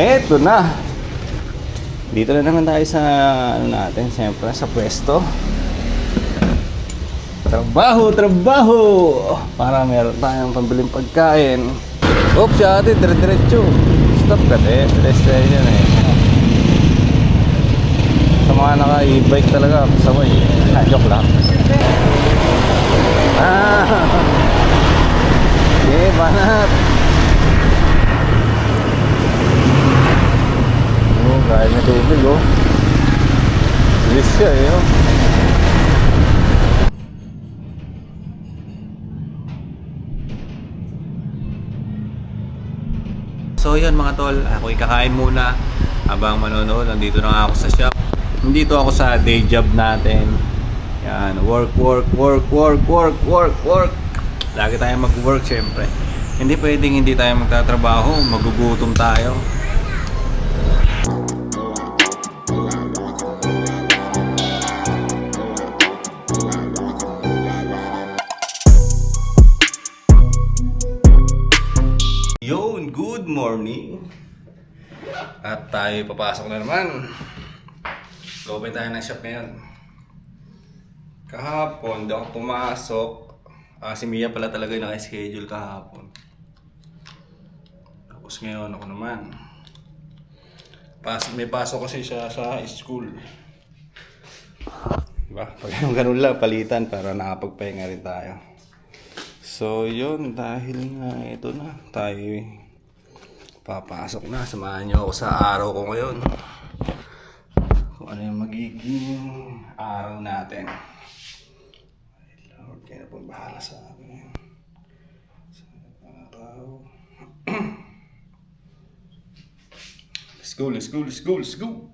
Eto na. Dito na naman tayo sa ano natin, siyempre sa pwesto. Trabaho, trabaho. Para meron tayong pambiling pagkain. Oops, si ate, dire-diretso. Stop ka, dire-diretso yan eh. Sa mga naka-e-bike talaga, sabay. Joke lang. Okay, banat. Kaya na tubig, oh. Bilis siya, eh, oh. So yun mga tol, ako kakain muna habang manonood. Nandito na nga ako sa shop. Nandito ako sa day job natin. Yan, work. Lagi tayong mag-work syempre. Hindi pwedeng hindi tayo magtatrabaho, magugutom tayo. Yun, good morning. At tayo papasok na naman. Open tayo ng shop ngayon. Kahapon, di ako pumasok. Si Mia pala talaga yung naka-schedule kahapon. Tapos ngayon ako naman. May pasok kasi siya sa school. Diba? Pag ganun lang, palitan para nakapagpahinga rin tayo. So yun, dahil nga ito na, tayo papasok na. Samahan niyo ako sa araw ko ngayon. Kung ano yung magiging araw natin. Ay Lord, kaya na po bahala sa akin. Sa araw. Let's go.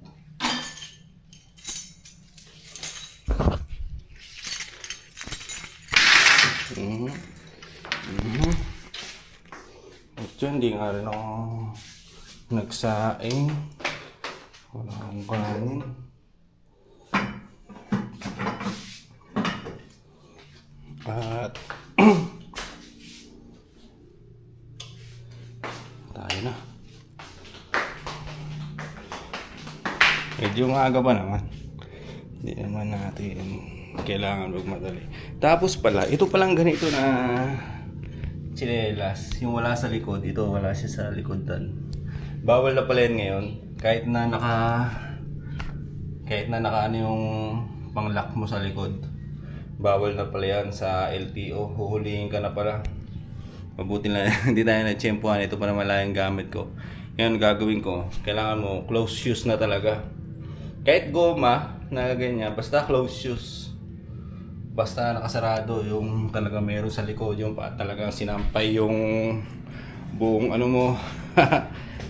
Ito, hindi nga rin ako nagsaing. Wala akong kanin. At tayo na. Medyo maaga pa naman. Hindi naman natin kailangan magmadali. Tapos pala, ito palang ganito na tsinelas, yung wala sa likod, ito wala siya sa likodan. Bawal na pala yan ngayon, kahit na naka ano yung pang-lock mo sa likod. Bawal na pala yan sa LTO, huhulihin ka na pala. Mabuti na hindi tayo na-tsempuhan, ito pa naman lang yung gamit ko. Ngayon gagawin ko, kailangan mo close shoes na talaga. Kahit goma na ganyan, basta close shoes. Basta nakasarado yung talaga meron sa likod, yung talagang sinampay yung buong ano mo.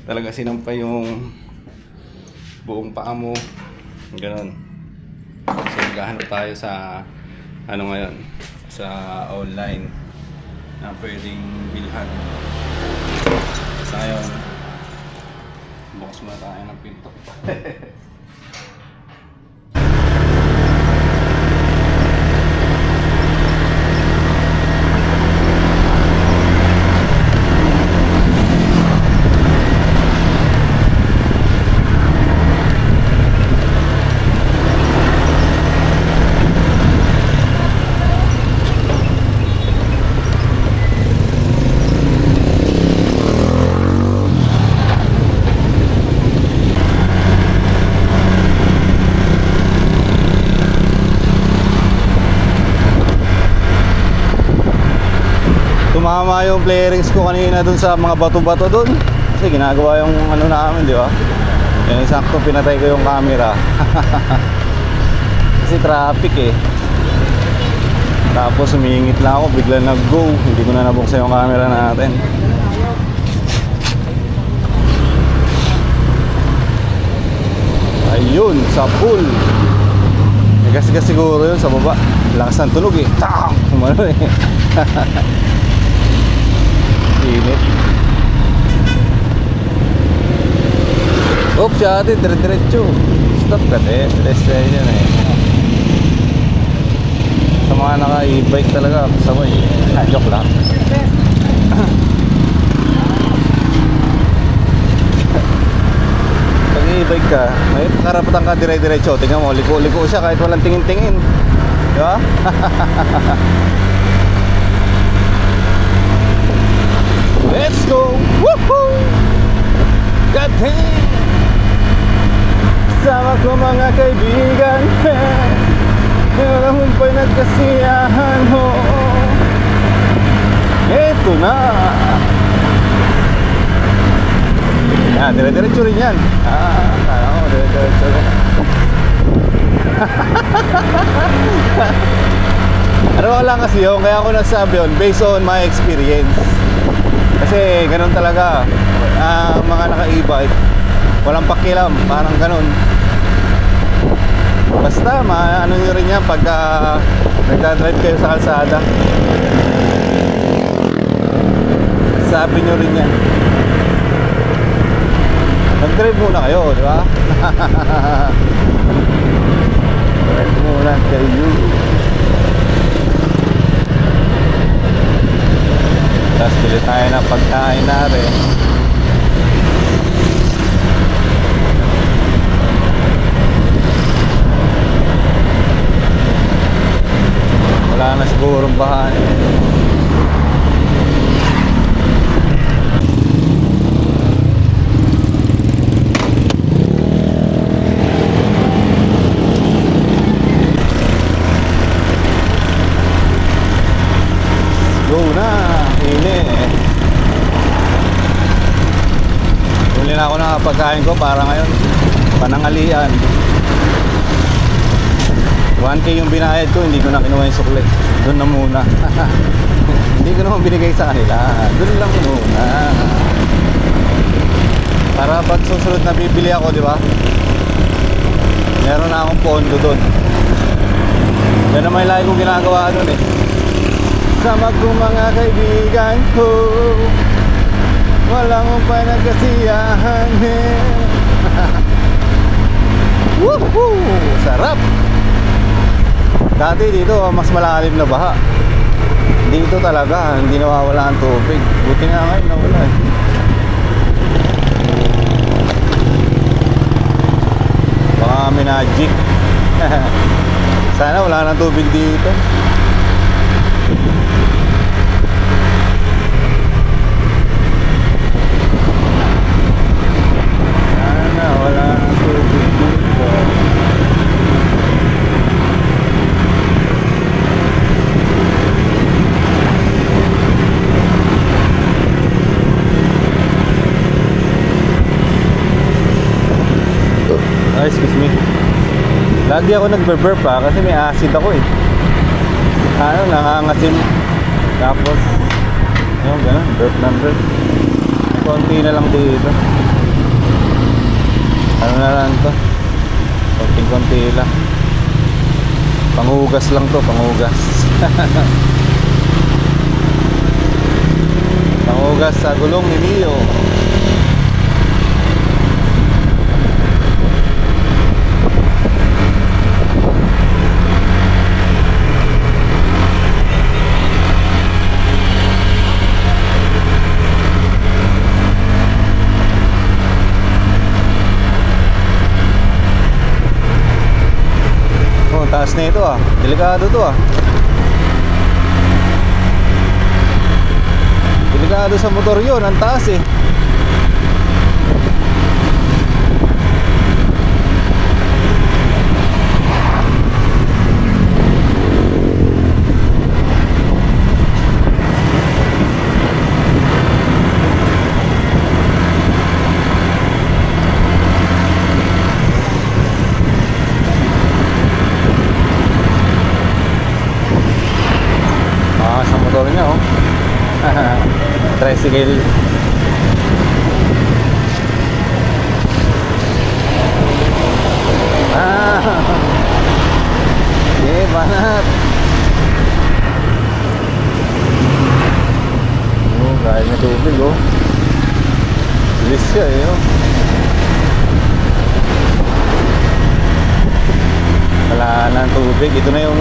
Talaga sinampay yung buong paa mo. Ganon. So maghahanap tayo sa ano ngayon, sa online na pwedeng bilhan. Sa ngayon, bukas muna tayo ng pinto. Tumama yung playerings ko kanina dun sa mga bato-bato dun. Kasi ginagawa yung ano namin, di ba? Yung sakto pinatay ko yung camera. Kasi traffic eh. Tapos humingit lang ako, bigla nag-go. Hindi ko na nabuksan yung camera natin. Ayun, sa pool. Gas-gas siguro yun sa baba. Lakas ng tunog eh. Tang! Kumano eh. Init. Oops, si ate, dire-diretso. Stop ka, dire-diretso yan eh. Sa mga naka-e-bike talaga, sabay. Joke lang. e-bike ka, may karapatan ka dire-diretso. Tingnan mo, liko-liko siya kahit walang tingin-tingin. Di ba? Let's go! Woohoo! God damn! Sama ko mga kaibigan. Alam mo pa'y nagkasiyahan ho. Eto na. Yan, dire-diretso rin yan. Kala ko, dire-diretso rin. Ano ko lang kasi yun, kaya ako nasabi yun, based on my experience. Kasi ganun talaga, mga naka-e-bike, walang pakialam, parang ganun. Basta, ano nyo rin yan pagka nagdadrive kayo sa kalsada. Sabi nyo rin yan. Nag-drive muna kayo, di ba? Drive muna kayo. Tapos bili tayo ng pagkain na rin. Wala na siguro bahan. Go na, init. Huli na ako ng pagkain ko para ngayon panangalian. 1K yung binayad ko, hindi ko na kinuha yung sukli. Doon na muna. Hindi ko naman binigay sa kanila. Doon lang muna. Para pag susunod na bibili ako, di ba? Meron na akong pondo doon. Yan naman yung lagi kong ginagawa doon eh. Sama ko mga kaibigan ko, walang upay nagkasiyahan eh. Woohoo! Sarap! Dati dito mas malalim na baha. Dito talaga hindi nawawala ang tubig. Buti nga ngayon nawala eh. Baka magic. Sana wala nang tubig dito. Sana wala nang tubig dito. Excuse me. Lagi ako nagbe-burp kasi may acid ako eh. Nangangasim. Tapos yung ganun, burp number. Konti na lang dito. Ano na lang to? Konting-konti lang. Panghugas lang to, panghugas. Panghugas sa gulong ni Mio. Taas na ito delikado to delikado sa motor yun, ang taas eh. Sa motor niya tricycle. Banat. Kaya na tubig bilis siya wala na tubig. Ito na yung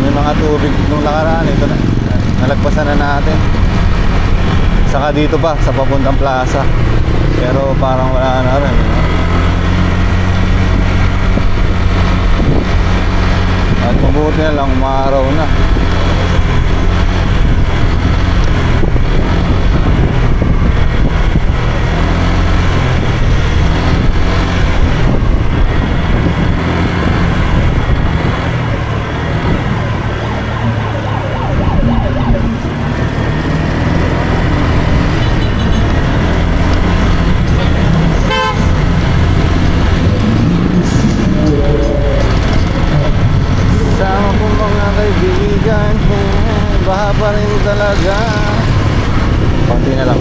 yung mga tubig nung nakaraan. Ito na, nalagpasan na natin. Saka dito pa sa papuntang plaza. Pero parang wala na rin, no? At mabuti na lang, umaraw na. Sama ko mga kaibigan, baha pa rin talaga. Konti na lang.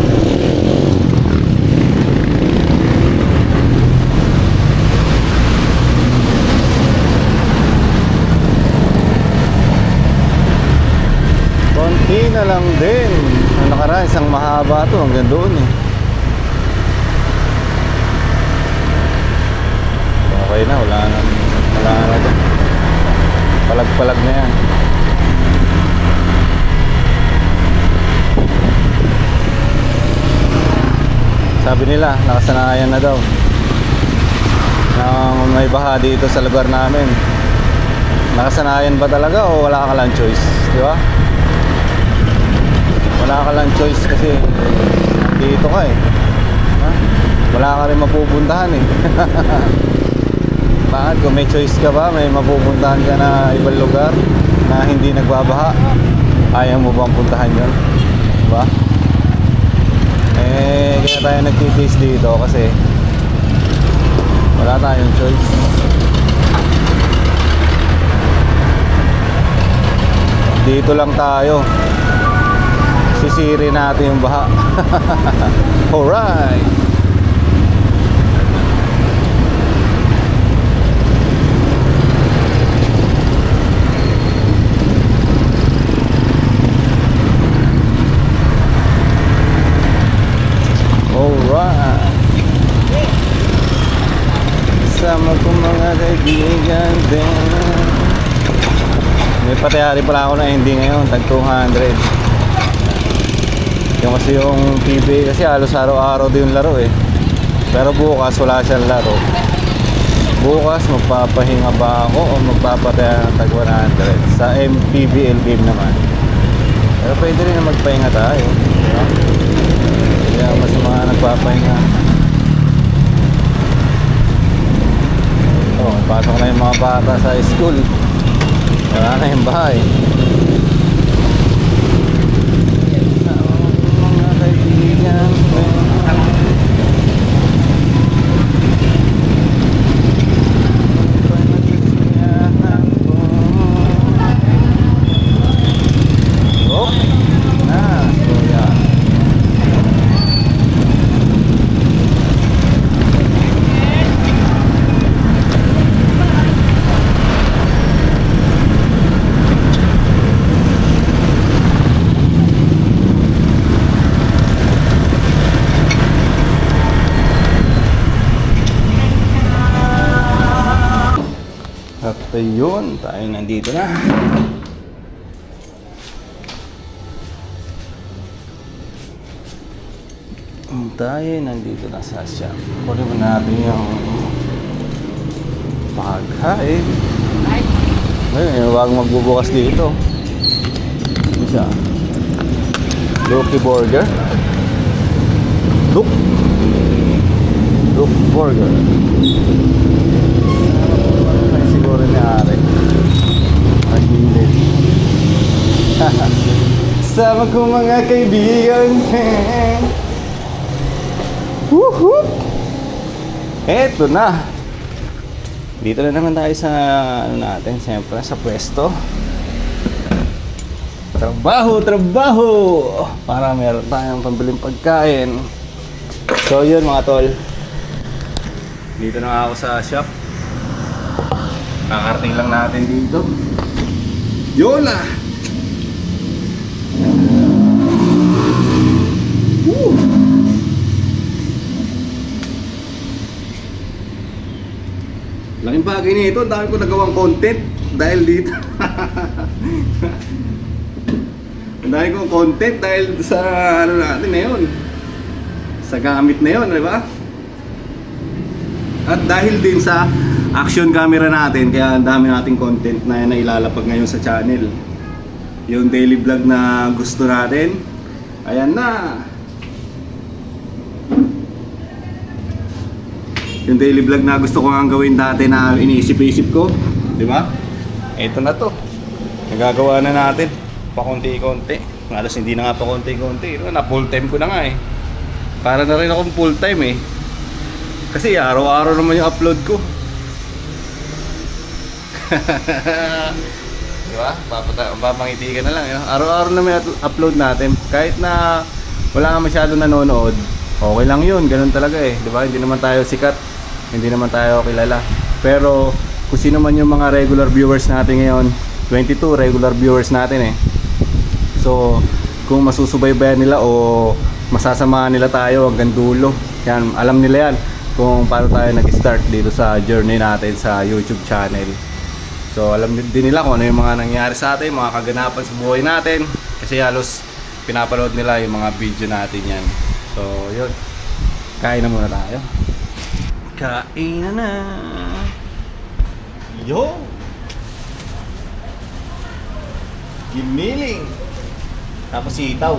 Konti na lang din. Ang nakaraan, isang mahaba to, hanggang doon eh. Okay na, wala na to. Palag-palag na yan. Sabi nila, nakasanayan na daw nang may baha dito sa lugar namin. Nakasanayan ba talaga o wala ka lang choice? Di ba? Wala ka lang choice kasi dito ka eh. Ha? Wala ka rin mapupuntahan eh. Bakit? Kung may choice ka ba, may mapupuntahan ka na ibang lugar na hindi nagbabaha, ayaw mo bang puntahan yun? Diba? Eh, kaya tayo nagtitiis dito kasi wala tayong choice. Dito lang tayo, sisiri natin yung baha. Alright. Alright. Sama ko mga kaibigan din. May patayari pala ako na ending ngayon, tag 200. Yung kasi yung PBA kasi halos araw-araw din yung laro eh. Pero bukas wala siyang laro. Bukas magpapahinga ba ako o magpapataya ng tag 100 sa PBL game naman. Pero pwede rin na magpahinga tayo, diba? Kaya mas mga nagpapahinga. Oh, pasok na yung mga bata sa school. Wala na yung bahay. Mga kaibigan ko. Oh, na, so yeah. At ayun, tayo nandito na. Tayo nandito na sa shop. Kunin mo natin yung pagkain. Ayun, wag magbubukas dito. Isa. Lucky Burger. Look Burger. Siguro ni Ari Magilid. Sama ko mga kaibigan. Woohoo! Eto na. Dito na naman tayo sa ano natin, siyempre sa pwesto. Trabaho para meron tayong pambiling pagkain. So yun mga tol, dito na ako sa shop. Kakarating lang natin dito. Yola! Woo! Laking bagay nito, ang dami ko nagawang content dahil dito. Ang dami kong content dahil sa ano natin na yun, sa gamit na yon, di ba? At dahil din sa action camera natin, kaya ang dami nating content na ilalapag ngayon sa channel. Yung daily vlog na gusto natin, ayan na. Yung daily vlog na gusto ko nga gawin dati na iniisip-isip ko, di ba? Ito na to. Nagagawa na natin pakunti-kunti. Halos hindi na nga pakunti-kunti. Na full time ko na nga eh. Para na rin akong full time eh. Kasi araw-araw naman yung upload ko. Diba? Papangiti ka na lang. Araw-araw naman yung upload natin. Kahit na wala nga masyado nanonood, okay lang yun. Ganun talaga eh. Diba? Hindi naman tayo sikat. Hindi naman tayo kilala. Pero kung sino man yung mga regular viewers natin ngayon, 22 regular viewers natin eh. So, kung masusubaybayan nila o masasamahan nila tayo hanggang dulo, yan, alam nila yan kung paano tayo nag-start dito sa journey natin sa YouTube channel. So alam din nila kung ano yung mga nangyari sa atin, mga kaganapan sa buhay natin, kasi halos pinapanood nila yung mga video natin yan. So yun, kain na muna tayo. Kain na na. Yo! Giniling. Tapos sitaw.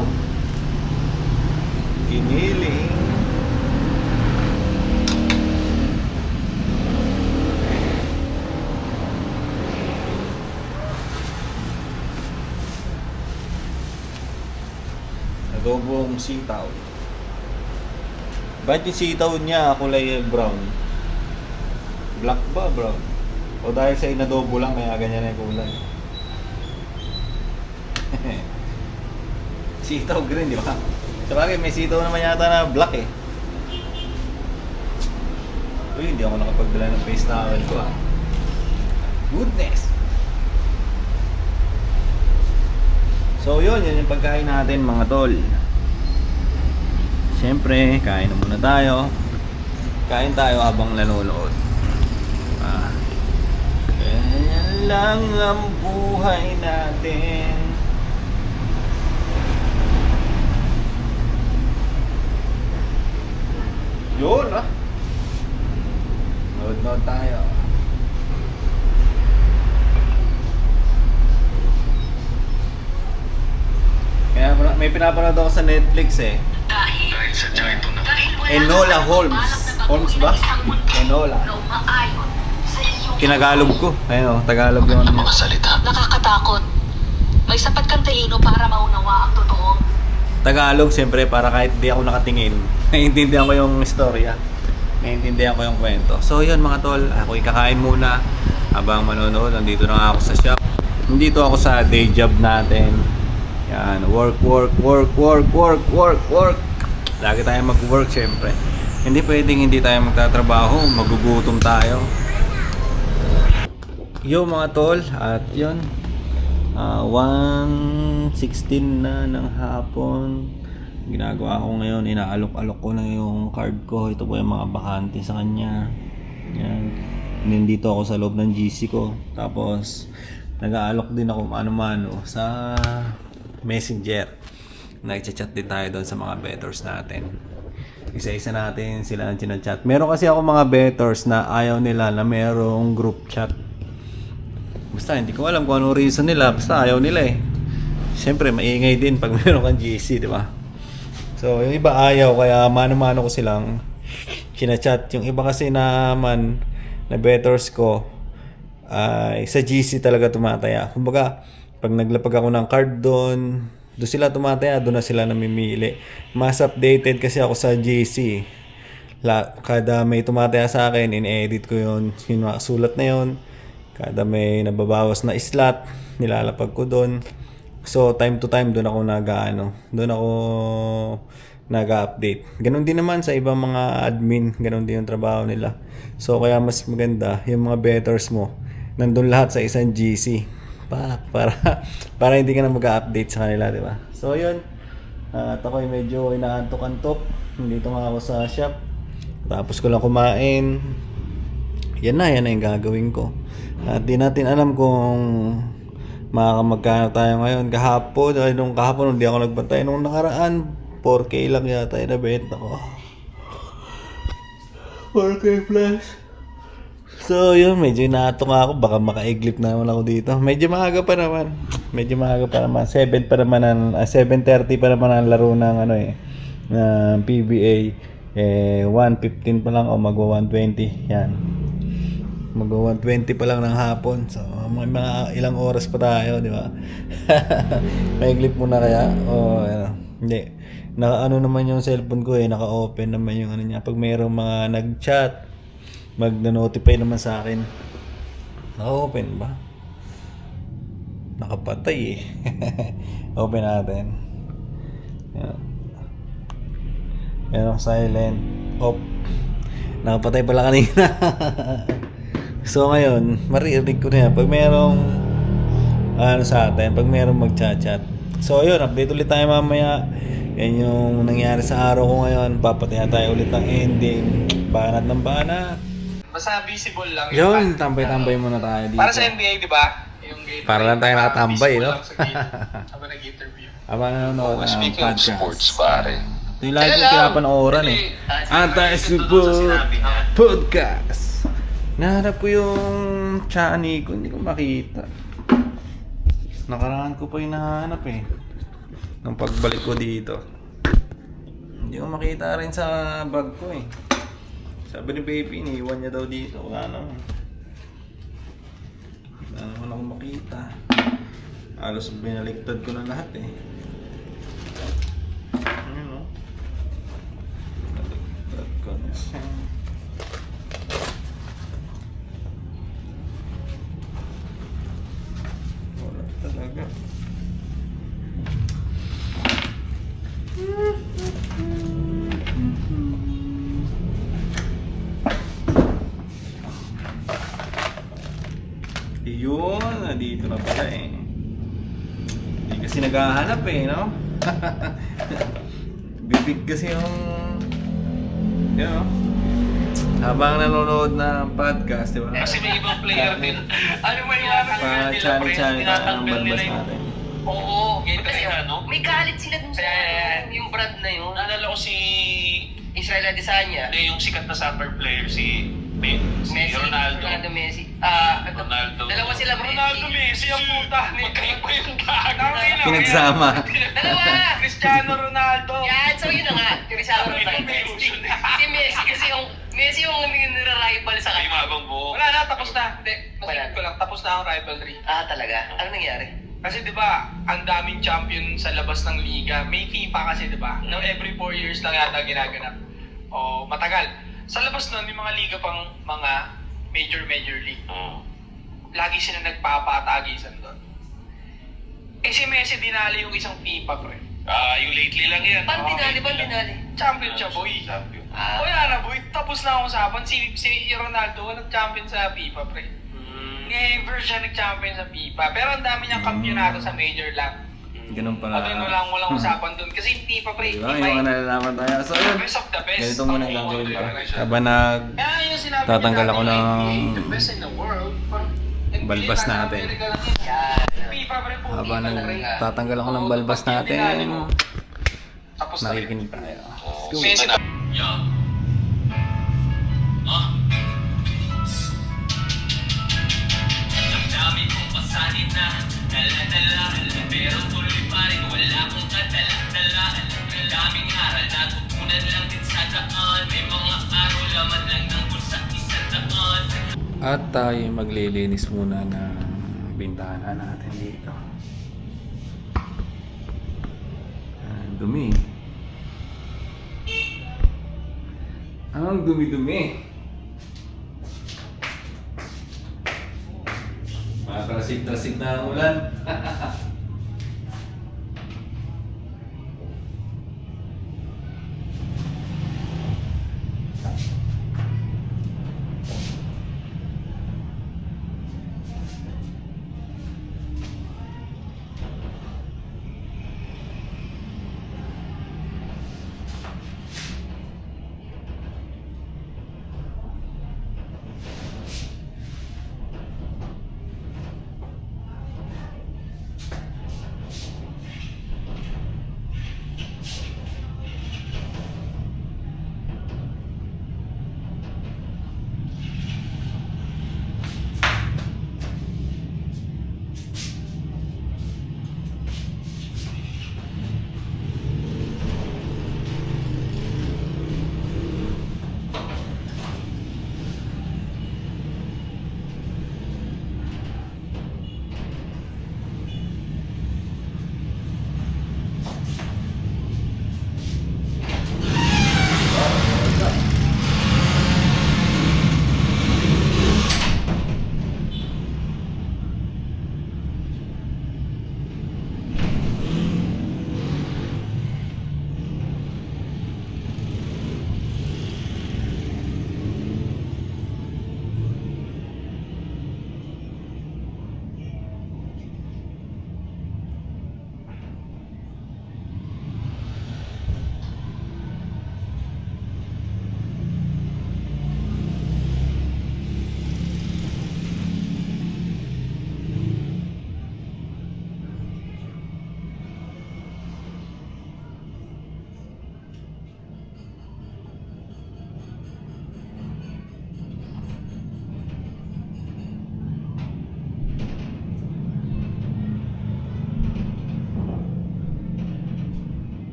Giniling. Adobong sitaw. Bakit yung sitaw niya kulay brown? Black ba brown? O dahil sa inadobo lang kaya ganyan na yung kulay? Sitaw green, di ba? Sabagay may sitaw naman yata na black eh. Uy, hindi ako nakapagdala ng face towel ko ah. Goodness! So yun yung pagkain natin mga tol. Siyempre, kain na muna tayo. Kain tayo habang nanonood. Ganyan lang ang buhay natin. Yun ah. Nood tayo. Kaya may pinapanood ako sa Netflix eh. Enola Holmes. Holmes ba? Enola. Tinagalog ko. Ayun, Tagalog yung ano. Nakakatakot. May sapat kang talino para maunawa ang totoo. Tagalog, siyempre, para kahit di ako nakatingin, naiintindihan ko yung istorya. Naiintindihan ko yung kwento. So yun mga tol, ako ikakain muna habang manonood. Nandito na nga ako sa shop. Nandito ako sa day job natin. Yan, work. Lagi tayo mag-work syempre. Hindi pwedeng hindi tayo magtatrabaho, magugutom tayo. Yo mga tol, at yun 1:16 na ng hapon. Ginagawa ko ngayon, inaalok-alok ko na yung card ko. Ito po yung mga bakante sa kanya. Yan. Nandito ako sa loob ng GC ko. Tapos nag-aalok din ako mano-mano sa Messenger. Nag-chat din tayo doon sa mga bettors natin. Isa-isa natin sila ang chinachat. Meron kasi ako mga bettors na ayaw nila na merong group chat. Basta hindi ko alam kung anong reason nila. Basta ayaw nila eh. Siyempre maingay din pag meron kang GC, di ba? So yung iba ayaw, kaya mano-mano ko silang chinachat. Yung iba kasi naman na bettors ko ay sa GC talaga tumataya. Kumbaga pag naglapag ako ng card doon sila tumataya, doon na sila namimili. Mas updated kasi ako sa GC. Kada may tumataya sa akin, in-edit ko yun. Yung sulat na yun. Kada may nababawas na slot, nilalapag ko doon. So time to time doon ako nag-update. Ganon din naman sa ibang mga admin, ganon din yung trabaho nila. So kaya mas maganda yung mga bettors mo nandun lahat sa isang GC. Para hindi ka na mag-update sa kanila, di ba? So yun, at ako'y medyo inaantok-antok. Nandito nga ako sa shop. Tapos ko lang kumain. Yan na yung gagawin ko. At di natin alam kung magkano tayo ngayon. Kahapon hindi ako nagbantay. Nung nakaraan 4K lang yata yung nabenta ko. 4K plus. So yun, medyo inatok ako. Baka makaiglip na naman ako dito. Medyo maaga pa naman. 7 pa naman 7:30 pa naman ang laro ng ng PBA. 1:15 pa lang o magwa 1:20. Yan. Magwa 1:20 pa lang ng hapon. So mga ilang oras pa tayo, di ba? Maiglip muna kaya? O hindi. Naka naman yung cellphone ko naka-open naman yung niya. Pag mayroong mga nag-chat, mag-notify naman sa akin. Naka-open ba? Nakapatay Open natin. Yan. Silent. Off. Nakapatay pala kanina. So ngayon, maririnig ko na yan. Pag mayroong sa atin, pag mayroong mag-chat. So ayun, update ulit tayo mamaya. Yan yung nangyari sa araw ko ngayon. Papatayan tayo ulit ng ending. Banat ng banat. Basta visible lang. Yun, tambay-tambay muna tayo dito. Para sa NBA, di ba? Yung game. Para lang tayo nakatambay, no? Habang nag-interview. Habang nanonood ng Speaking of podcast. sports, pare. Ito yung lagi ko pinapanooran Anti-Super Podcast. Nahanap ko yung chani ko, hindi ko makita. Nakaraan ko pa yung nahanap nung pagbalik ko dito. Hindi ko makita rin sa bag ko Sabi ni baby, iniiwan niya daw dito. Wala naman. Wala naman ako makita. Halos binaliktad ko na lahat Ayun Binaliktad ko na siya. Wala talaga. Yun, nandito na pala Hindi kasi naghahanap no? Bibig kasi yung habang nanonood ng podcast, di ba? Kasi may ibang player din. Ano man yung Chani-chani na ang balbas natin. Oo, ganyan kasi May galit sila dun sa yung brand na yun. Naalala ko si Israel Adesanya. Hindi, yung sikat na soccer player si Messi. Ronaldo. Messi. Ronaldo. Dalawa sila Ronaldo, Messi ang puta. Magkaiba yung gago. Pinagsama. Dalawa! Cristiano Ronaldo. Yan, so yun na nga. Cristiano Ronaldo. Si Messi kasi yung nira-rival sa Ay, kanya. mabang buhok. Wala na, tapos na. Hindi, masagot ko lang. Tapos na ang rivalry. Talaga? Ano nangyari? Kasi 'di ba, ang daming champion sa labas ng liga. May FIFA kasi 'di ba? No, every 4 years lang yata ginaganap. O matagal. Sa labas nun, yung mga liga pang mga major league. Lagi sila nagpapatagisan doon. Si Messi dinali yung isang FIFA, pre. Yung lately lang yan. Ba't dinali? Champion siya, boy. Wala na, boy. Tapos na ang usapan. Si Ronaldo, walang champion sa FIFA, pre. Never siya nag-champion sa FIFA. Pero ang dami niyang kampyonato sa major lang. Ganun pala. Walang usapan doon. Kasi yung FIFA, pre. Diba? Yung mga nalalaman tayo. So yun. Best of the best. Ganito muna yung gagawin ko. Habang Kaya yung sinabi tatanggal niya ako dati, ng NBA, the best in the world. balbas natin. FIFA, pre, po. Habang tatanggal ako ng balbas natin, Tapos na rin. nakikinig tayo. Messi na. Ang dami kong pasanin na dala-dala, pero tuloy pa rin wala akong kadala-dala. Ang daming aral natutunan lang din sa daan, may mga araw laman lang ng bulsa isa daan. At tayo maglilinis muna ng bintana natin dito. Dumi. Ang dumi-dumi. Matrasig-trasig na ang ulan.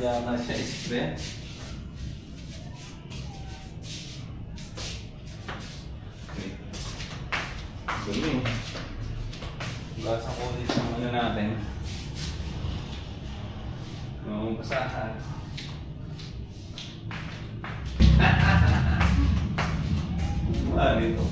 yata siya spray. Okay. Galing. Basa ko ulit sa ano natin. Ang basahan. Wala dito.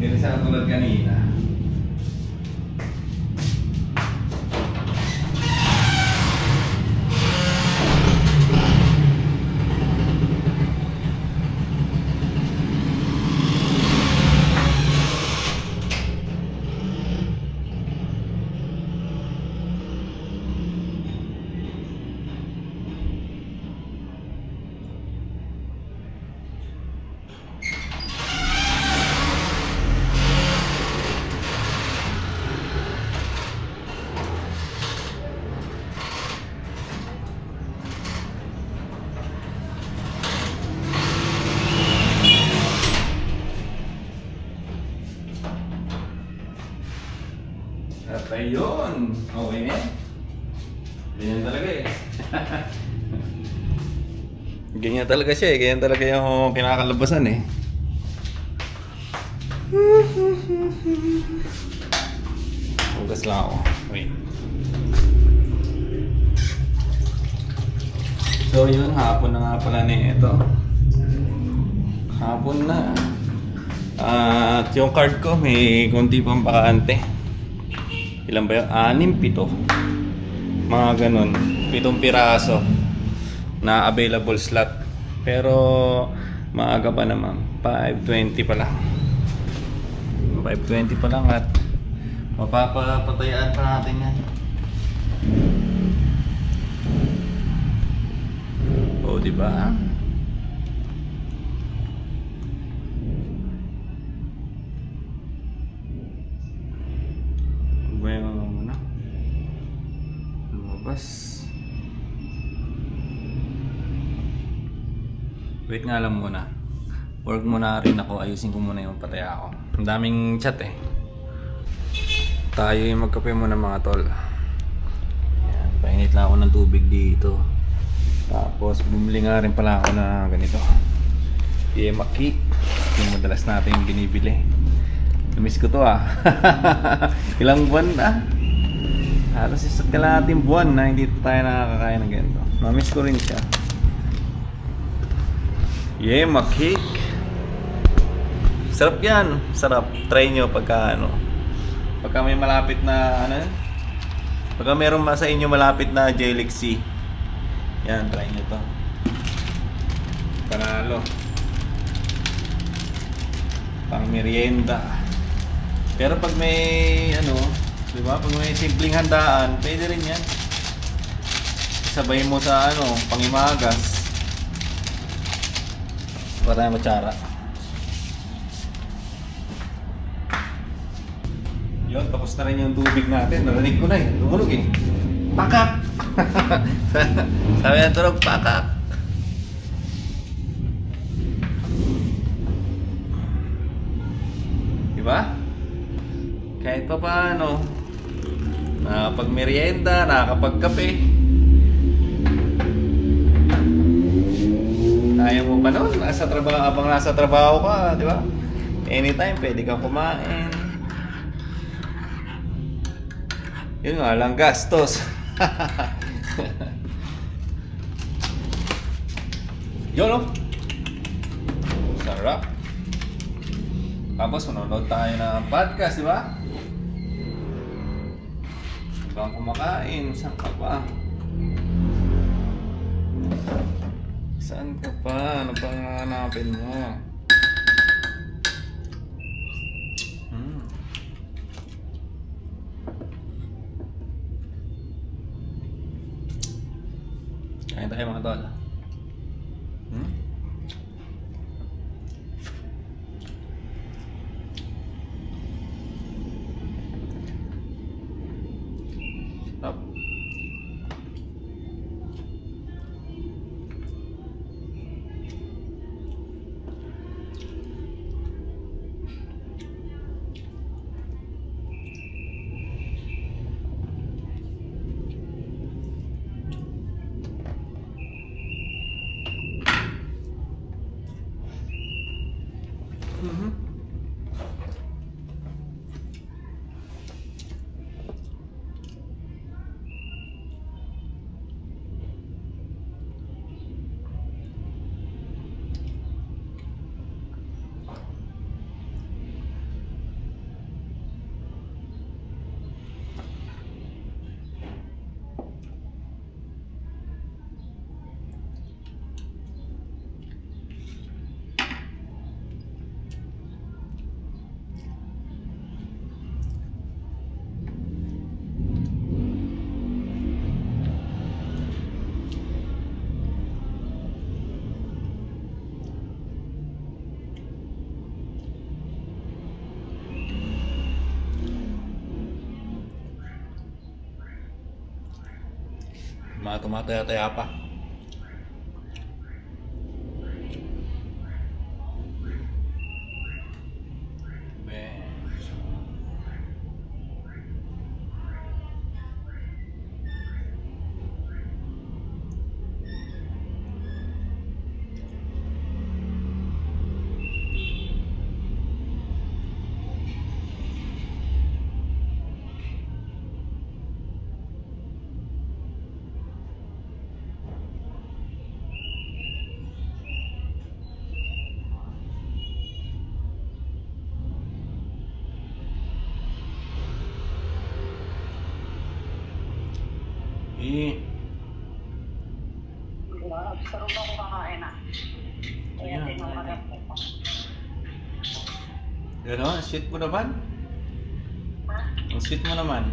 Hindi sana tulad kanina. At ayun, okay na. Ganyan talaga eh. Ganyan talaga siya eh. Ganyan talaga yung kinakalabasan eh. Hugas lang ako. Wait. So yun, hapon na nga pala na ito. Hapon na. At yung card ko may konti pang bakante. Ilan ba yun? 6, 7. Mga ganun. 7 piraso na available slot. Pero maaga pa naman. 5:20 pa lang. 5:20 pa lang at mapapatayaan pa natin yan. O, diba? Wait nga lang muna. Work muna rin ako. Ayusin ko muna yung pataya ako. Ang daming chat eh. Tayo yung magkape muna mga tol. Ayan, painit lang ako ng tubig dito. Tapos bumili nga rin pala ako na ganito. Yemaki. Yung madalas natin yung binibili. Namiss ko to ah. Ilang buwan na. Halos isang kalahating buwan na hindi tayo nakakakain ng ganito. Namiss ko rin siya. Yemaki. Sarap yan. Sarap. Try nyo pagka ano. Pagka may malapit na ano. Pagka meron sa inyo malapit na Jelixy. Yan, try nyo to. Panalo. Pang merienda. Pero pag may ano, di ba? Pag may simpleng handaan, pwede rin yan. Sabay mo sa ano, pangimagas. Para tayo matsara. Yun, tapos na rin yung tubig natin. Narinig ko na eh. Lumulog eh. Pakak! Sabi na tulog, pakak! Diba? Kahit pa paano, nakapag-merienda, nakakapag-kape. Kaya mo pa nun, habang nasa trabaho ka, di ba? Anytime, pwede kang kumain. Yun nga lang, gastos. Yun o. Sarap. Tapos manonood tayo ng podcast, di ba? Bang kumakain, saan ka pa? Saan ka pa? Ano pang hanapin mo? Kain tayo mga tol. Stop. Mga tumataya-taya pa. Sarap ako kakain na. Kaya din ang harap ko. Gano'n? Ang sweet mo naman. Ang sweet mo naman.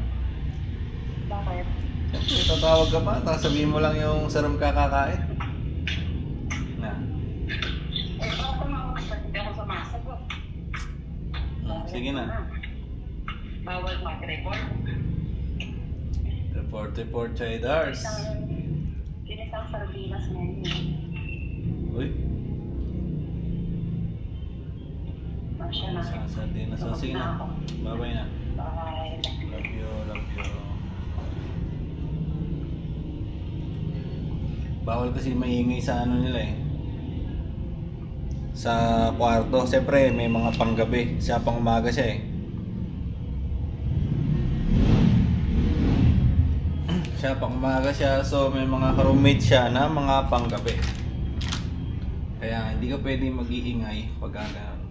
Bakit? Siyempre, tatawag ka pa, tapos sabihin mo lang yung sarap kakakain. Na. Baka tumawag ka, hindi ako sumasagot. Sige na. Bawal mag-report. Report, Chidars. Kinisang sardinas ngayon. Uy, Masya na. sasardin na. So, sige na. Bye-bye na. Bye. Love you, love you. Bawal kasi maingay sa ano nila eh. Sa kwarto. Siyempre, may mga panggabi. Siya pang umaga siya eh. Siya pang umaga siya. So, may mga ka-roommate siya na mga panggabi. Kaya hindi ka pwede mag-iingay pag gano'n.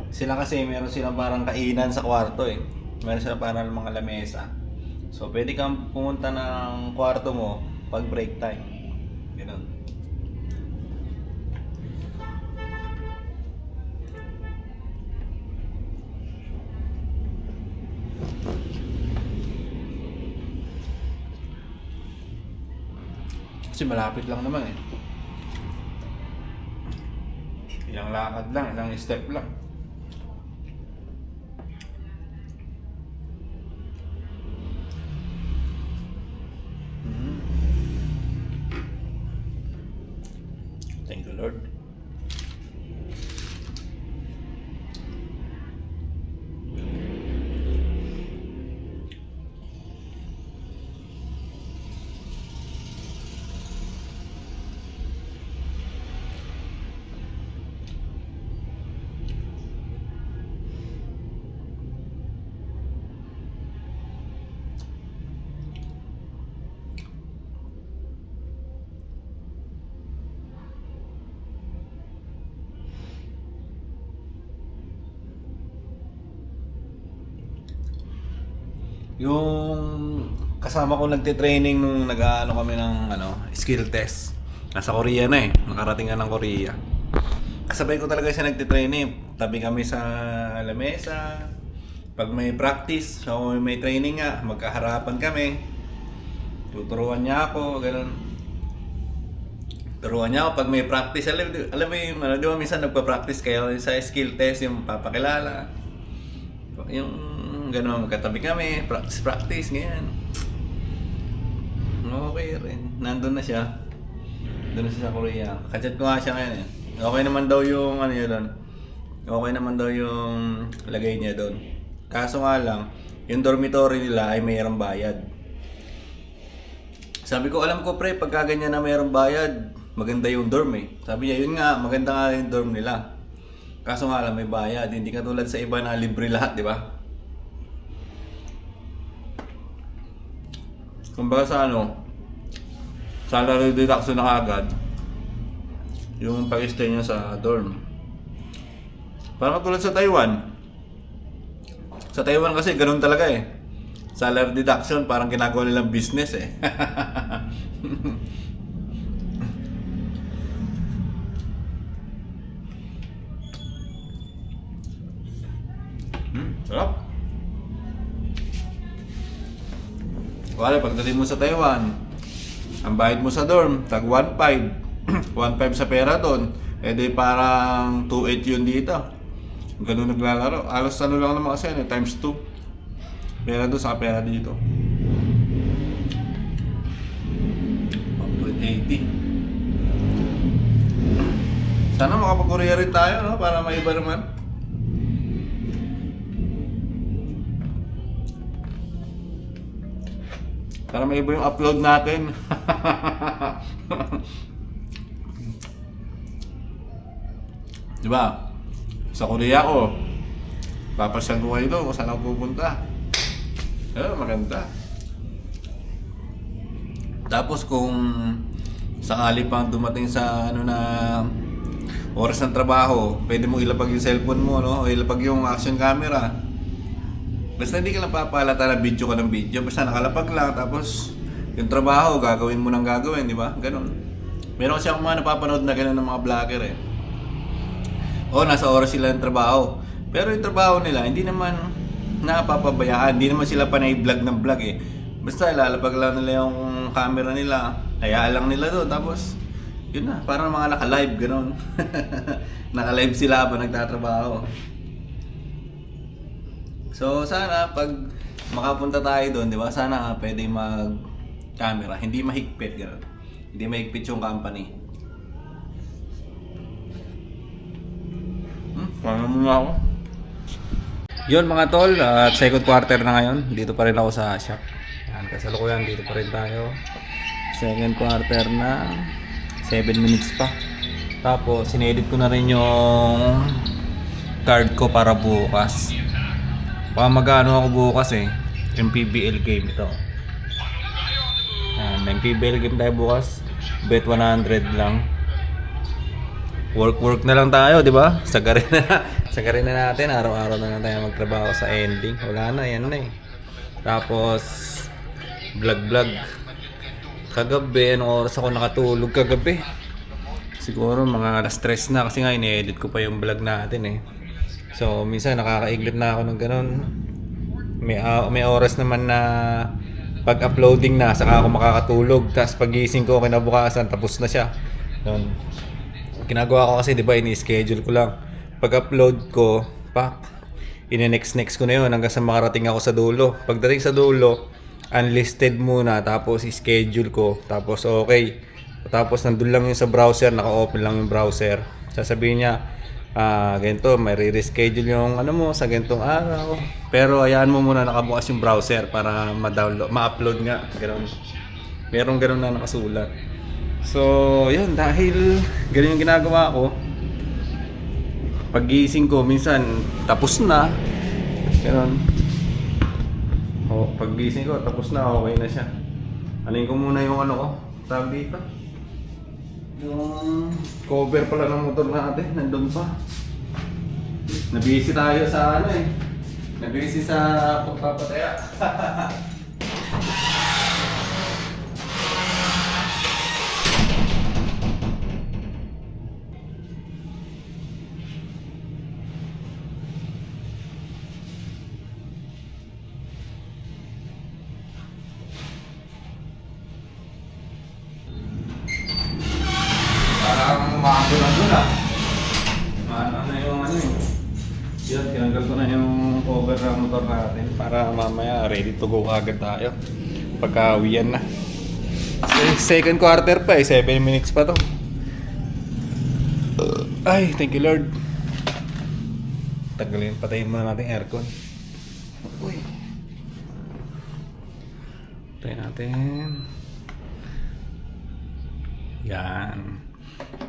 Sila kasi meron silang parang kainan sa kwarto eh. Meron sila parang mga lamesa. So pwede kang pumunta ng kwarto mo pag break time. Ganun. Kasi malapit lang naman eh. Ilang lakad lang, ilang step lang. Thank you, Lord. Yung kasama ko nagte-training nung nag-ano kami ng skill test. Nasa Korea na eh. Nakarating na ng Korea. Kasabay ko talaga siya nagte-training. Tabi kami sa lamesa. Pag may practice, so may training nga, magkaharapan kami. Tuturuan niya ako, ganun. Turuan niya ako pag may practice. Alam mo yung, di ba minsan nagpa-practice kayo sa skill test, yung papakilala. Yung ganun, magkatabi kami, practice, ganyan. Okay rin. Nandun na siya. Doon na siya sa Korea. Kachat ko nga siya ngayon eh. Okay naman daw yung yun doon. Okay naman daw yung lagay niya doon. Kaso nga lang, yung dormitory nila ay mayroong bayad. Sabi ko, alam ko pre, pagka ganyan na mayroong bayad, maganda yung dorm eh. Sabi niya, yun nga, maganda nga yung dorm nila. Kaso nga lang, may bayad. Hindi katulad sa iba na libre lahat, di ba? Kumbaga sa salary deduction na agad yung pag-stay niya sa dorm. Parang katulad sa Taiwan. Sa Taiwan kasi ganun talaga eh. Salary deduction parang ginagawa nilang business eh. Sarap. Wala, pagdating mo sa Taiwan, ang bayad mo sa dorm, tag 1.5. 1.5 sa pera doon. Eh di parang 2.8 yun dito. Ganun naglalaro. Alos lang naman kasi times 2. Pera doon sa pera dito. 1.80. Sana makapag-Korea rin tayo, no? Para maiba naman. Para maiba yung upload natin. Diba? Sa Korea ko, papasyal ko kayo doon kung saan ako pupunta. Maganda. Tapos kung sakali pang dumating sa oras ng trabaho, pwede mo ilapag yung cellphone mo, no? O ilapag yung action camera. Basta hindi ka lang papalata na video ka ng video. Basta nakalapag lang, tapos yung trabaho, gagawin mo nang gagawin, di ba? Ganon. Meron kasi akong mga napapanood na ganon ng mga vlogger eh. O, nasa oras sila ng trabaho. Pero yung trabaho nila, hindi naman napapabayaan. Hindi naman sila panay vlog ng vlog eh. Basta ilalapag lang nila yung camera nila. Hayaan lang nila doon. Tapos, yun na. Parang mga naka-live, ganon. Naka-live sila habang nagtatrabaho. So, sana pag makapunta tayo doon, di ba? Sana pwede mag-camera. Hindi mahigpit, gano'n. Hindi mahigpit yung company. Paano muna ako? Yun mga tol, at second quarter na ngayon. Dito pa rin ako sa shop. Yan, kasalukuyan, dito pa rin tayo. Second quarter na 7 minutes pa. Tapos, sinedit ko na rin yung card ko para bukas. Baka mag-ano ako bukas eh. Yung PBL game ito. May PBL game tayo bukas. Bet 100 lang. Work na lang tayo, di ba? Sagarin na natin. Araw-araw na lang tayo magtrabaho sa ending. Wala na, yan na eh. Tapos, vlog. Kagabi, anong oras ako nakatulog kagabi? Siguro mga alas 3 na kasi nga ini-edit ko pa yung vlog natin eh. So, minsan nakakaiglit na ako ng ganun. May oras naman na pag-uploading na, saka ako makakatulog. Tapos pagising ko kinabukasan, tapos na siya. Yun. Ginagawa ko kasi, di ba, ini-schedule ko lang. Pag-upload ko, ini-next ko na yun hanggang sa makarating ako sa dulo. Pagdating sa dulo, unlisted muna, tapos i-schedule ko. Tapos okay. Tapos nandun lang yung sa browser, naka-open lang yung browser. Sasabihin niya, ganito, may re-reschedule yung mo sa ganitong araw. Pero hayaan mo muna nakabukas yung browser para ma-upload nga. Merong ganun na nakasulat. So, yun, dahil ganun yung ginagawa ko. Pag-gising ko, minsan tapos na. Ganun. Pag-gising ko, tapos na, okay na siya. Anin ko muna yung ko, tawag dito. Yung cover pala ng motor natin, nandun pa. Nabisi tayo sa Nabisi sa pagpapataya. Ano na yung ano eh. Yan, tinanggal ko na yung cover ng motor natin para mamaya ready to go agad tayo. Pagka-uwian na. Second quarter pa eh, 7 minutes pa to. Ay, thank you Lord. Tagalin, patayin muna natin aircon. Uy. Patayin natin. Yan.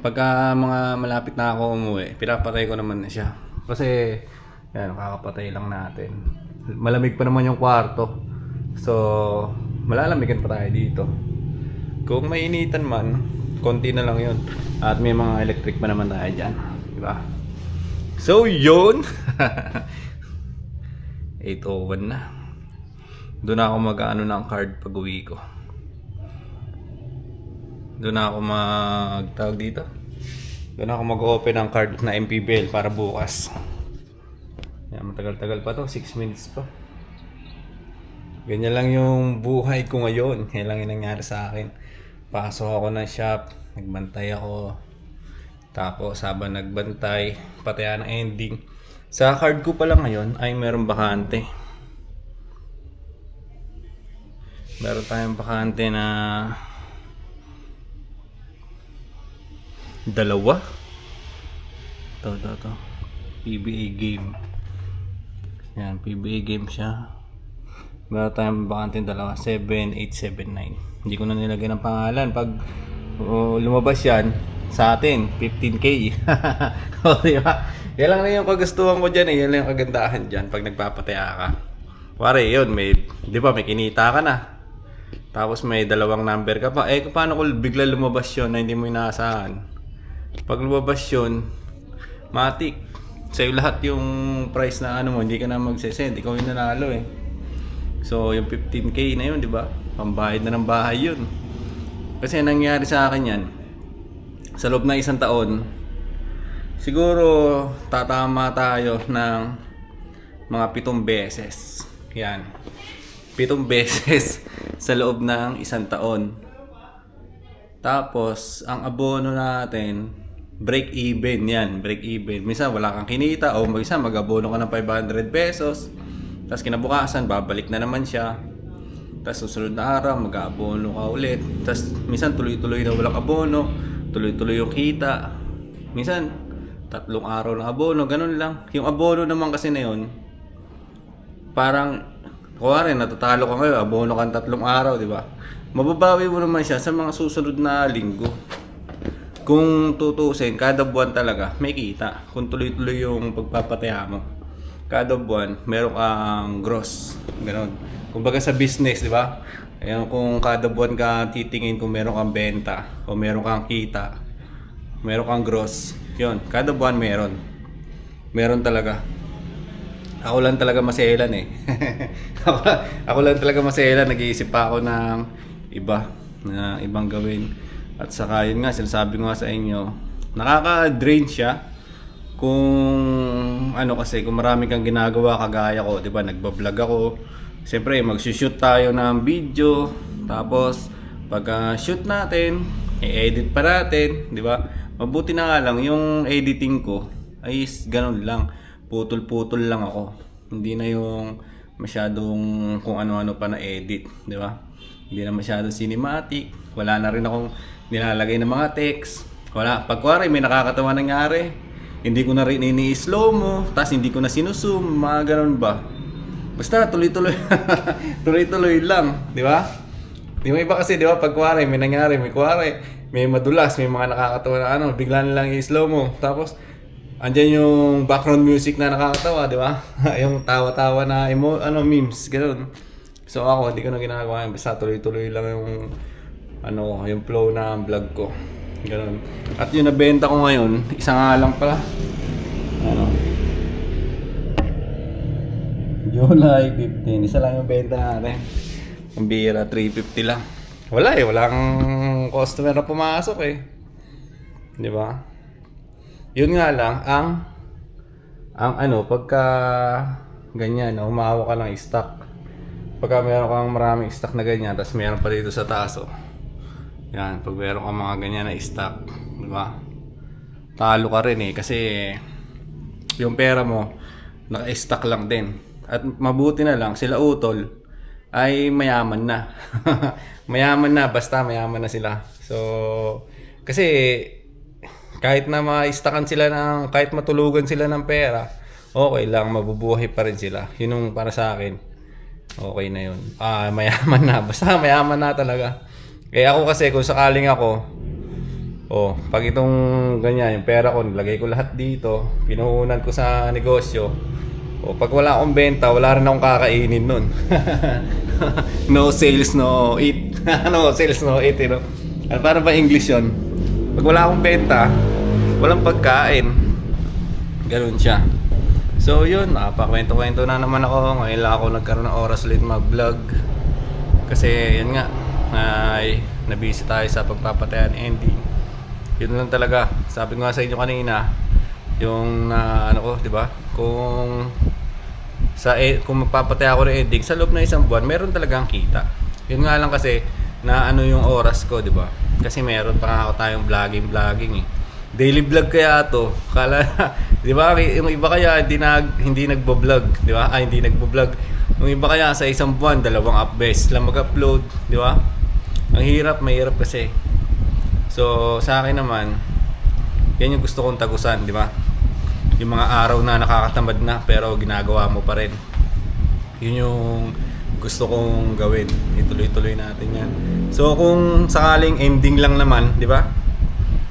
Pagka mga malapit na ako umuwi, pinapatay ko naman na siya. Kasi, yan, kakapatay lang natin. Malamig pa naman yung kwarto. So, malalamigan pa tayo dito. Kung mainitan man, konti na lang yun. At may mga electric pa naman tayo dyan. Diba? So, yun! 8:01 na. Doon ako mag-ano ng card pag uwi ko. Doon ako mag-tawag dito. Doon ako mag-open ng card na MPBL para bukas. Yan, matagal-tagal pa to, 6 minutes pa. Ganyan lang yung buhay ko ngayon. Yan lang yung nangyari sa akin. Pasok ako ng shop, nagbantay ako. Tapos habang nagbantay, patayan ang ending. Sa card ko pala ngayon ay meron bakante. Meron tayong bakante na dalawa. Ito. PBA game. Yan, PBA game siya. Meron tayong bakante dalawa. 7879. Hindi ko na nilagay ng pangalan. Pag lumabas yan, sa atin, 15K. O, diba? Yan lang na yung kagustuhan ko dyan eh. Yan lang yung kagandahan dyan pag nagpapataya ka. Pare, yun, di ba, may kinita ka na. Tapos may dalawang number ka pa. Eh, paano kung bigla lumabas yun na hindi mo inaasahan? Pag lumabas yun, matik. Sa'yo lahat yung price na ano mo, hindi ka na magsesend. Ikaw yung nanalo eh. So, yung 15K na yun, di ba? Pambayad na ng bahay yun. Kasi nangyari sa akin yan, sa loob ng 1 taon, siguro tatama tayo ng mga 7 beses. Yan. 7 beses sa loob ng 1 taon. Tapos, ang abono natin, break even yan. Break even. Minsan wala kang kinita o minsan mag-abono ka ng 500 pesos. Tapos kinabukasan, babalik na naman siya. Tapos susunod na araw, mag-abono ka ulit. Tapos minsan tuloy-tuloy na walang abono. Tuloy-tuloy yung kita. Minsan, 3 araw na abono. Ganun lang. Yung abono naman kasi na yun, parang, kuwari, natatalo ka ngayon, abono ka 3 araw, di ba? Mababawi mo naman siya sa mga susunod na linggo. Kung tutusin, kada buwan talaga, may kita. Kung tuloy-tuloy yung pagpapataya mo. Kada buwan, meron kang gross. Ganon. Kumbaga sa business, di ba? Ayan, kung kada buwan ka titingin kung meron kang benta o meron kang kita, meron kang gross. Yun, kada buwan meron. Meron talaga. Ako lang talaga maselan eh. ako lang talaga maselan. Nag-iisip pa ako ng iba na ibang gawin. At saka yun nga, sinasabi ko nga sa inyo, nakaka-drain siya kung ano kasi, kung marami kang ginagawa kagaya ko, di ba, nagbablog ako. Siyempre, mag-shoot tayo ng video, tapos pag-shoot natin, i-edit pa natin, di ba? Mabuti na nga lang, yung editing ko ay ganun lang, putol-putol lang ako. Hindi na yung masyadong kung ano-ano pa na edit, di ba? Hindi na masyadong cinematic, wala na rin akong nilalagay ng mga text. Wala. Pagkuwari may nakakatawa nangyari, hindi ko na rin ini-slow mo, tapos hindi ko na sinusum, mga ganun ba. Basta tuloy-tuloy. Tuloy-tuloy lang, di ba? Di ba iba kasi, di ba, pagkuwari may nangyari, may madulas, may mga nakakatawa na ano, bigla na lang i-slow mo. Tapos andyan yung background music na nakakatawa, di ba? Yung tawa-tawa na memes, ganun. So ako, hindi ko na ginagawa yan. Basta tuloy-tuloy lang yung flow na vlog ko. Ganun. At yung nabenta ko ngayon, isa nga lang pala. July 15. Isa lang yung benta natin. Ang bira, 350 lang. Wala eh. Walang customer na pumasok eh. Di ba? Yun nga lang, pagka ganyan, umahawa ka ng stock. Pagka meron kang maraming stock na ganyan, tapos meron pa dito sa taas, oh. Yan, pag meron kang mga ganyan na stock, di ba? talo ka rin kasi yung pera mo naka-stack lang din. At mabuti na lang sila utol ay mayaman na. Mayaman na, basta mayaman na sila. So kasi kahit na ma-stackan sila ng, kahit matulugan sila ng pera, okay lang, mabubuhay pa rin sila. Yun yung para sa akin. Okay na yun. Mayaman na. Basta mayaman na talaga. Kaya ako kasi kung sakaling ako, pag itong ganyan, yung pera ko, nilagay ko lahat dito, pinuhunan ko sa negosyo, pag wala akong benta, wala rin akong kakainin nun. No sales, no eat. No sales, no eat, you know? Para ba English yun? Pag wala akong benta, walang pagkain. Ganun siya. So yun, pakwento-kwento na naman ako. Ngayon lang ako nagkaroon ng oras ulit mag-vlog. Kasi yun nga, ay nabisi tayo sa pagpapatayan ending. Yun lang talaga. Sabi ko nga sa inyo kanina, yung ano ko, di ba? Kung magpapatay ako ng ending sa loob ng isang buwan, meron talagang kita. Yun nga lang kasi na ano yung oras ko, di ba? Kasi meron pa nga ako tayong vlogging eh. Daily vlog kaya to. Kala, di ba? Yung iba kaya hindi nagbo-vlog, di ba? Hindi nagbo-vlog. Yung iba kaya sa isang buwan, 2 beses lang mag-upload, di ba? Ang hirap, mahirap kasi. So, sa akin naman, yan yung gusto kong tagusan, di ba? Yung mga araw na nakakatamad na pero ginagawa mo pa rin. Yun yung gusto kong gawin. Ituloy-tuloy natin yan. So, kung sakaling ending lang naman, di ba?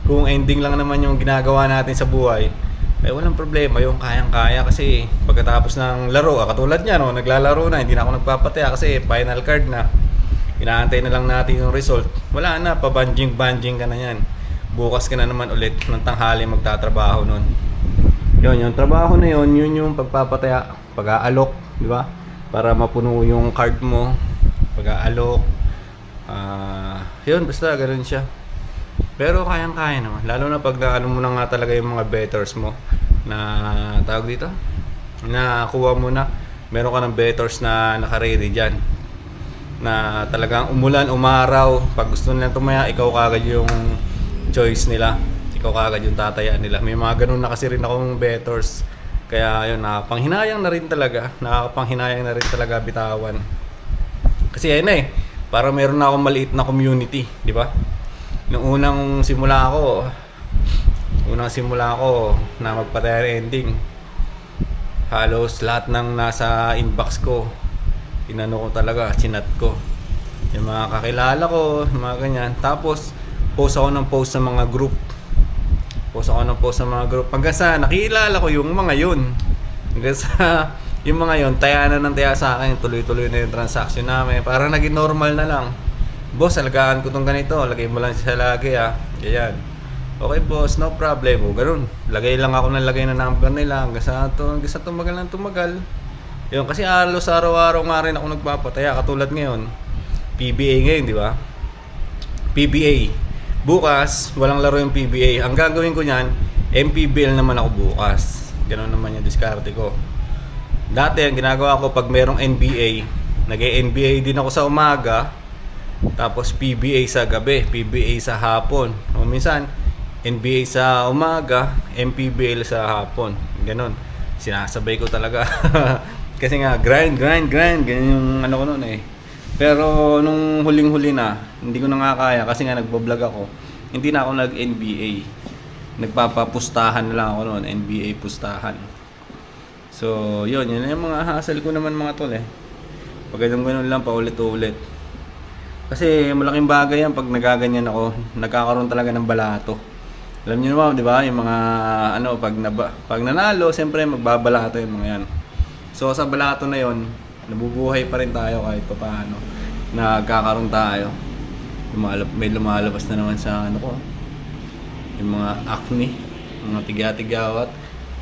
Kung ending lang naman yung ginagawa natin sa buhay, ay walang problema, yung kayang-kaya kasi pagkatapos ng laro, katulad niya, no, naglalaro na, hindi na ako nagpapataya kasi final card na. Inaantay na lang natin yung result. Wala na, pabanjing-banjing ka na yan. Bukas ka na naman ulit ng tanghali magtatrabaho nun. Yun, yung trabaho na yun, yun yung pagpapataya, pag-aalok, di ba? Para mapuno yung card mo, pag-aalok. Yun, basta ganoon siya. Pero kayang-kaya naman. Lalo na pag naano mo na nga talaga yung mga bettors mo na tawag dito, na kuha mo na. Meron ka ng bettors na naka-ready dyan. Na talagang umulan, umaraw, pag gusto nila tumaya, ikaw kagad yung choice nila. Ikaw kagad yung tatayaan nila. May mga ganun na kasi rin akong bettors. Kaya yun, nakapanghinayang na rin talaga bitawan. Kasi ayun na para meron na akong maliit na community, di ba? Nung unang simula ako na magpatayan ending, halos lahat ng nasa inbox ko, inano ko talaga, chinat ko. Yung mga kakilala ko, mga ganyan. Tapos, post ako ng post sa mga group. Hanggang sa nakilala ko yung mga yun. Hanggang sa yung mga yun, taya na ng taya sa akin. Tuloy-tuloy na yung transaction namin. Parang naging normal na lang. Boss, alagaan ko tong ganito. Lagay mo lang siya lagi Ganyan. Okay boss, no problem. Ganun. Lagay lang ako ng lagay na number nila. Hanggang sa tumagal. Yun, kasi halos araw-araw nga rin ako nagpapataya. Katulad ngayon, PBA ngayon, di ba? PBA. Bukas, walang laro yung PBA. Ang gagawin ko niyan, MPBL naman ako bukas. Ganun naman yung diskarte ko. Dati, ang ginagawa ko pag merong NBA, nag-NBA din ako sa umaga, tapos PBA sa gabi, PBA sa hapon. O minsan, NBA sa umaga, MPBL sa hapon. Ganun. Sinasabay ko talaga. Kasi nga, grind. Ganyan yung ano ko noon Pero nung huling-huli na, hindi ko na nga kaya kasi nga nagbo-vlog ako. Hindi na ako nag-NBA. Nagpapapustahan na lang ako noon, NBA pustahan. So, yun yung mga hassle ko naman mga tol Pag ganun lang paulit-ulit. Kasi malaking bagay yan pag nagaganyan ako, nagkakaroon talaga ng balato. Alam niyo naman, 'di ba? Yung mga pag nanalo, siyempre magbabalato yung mga yan. So sa balato na 'yon, nabubuhay pa rin tayo kahit paano. Nagkakaroon tayo. May lumalabas na naman sa yung mga acne, mga tiga-tigawat.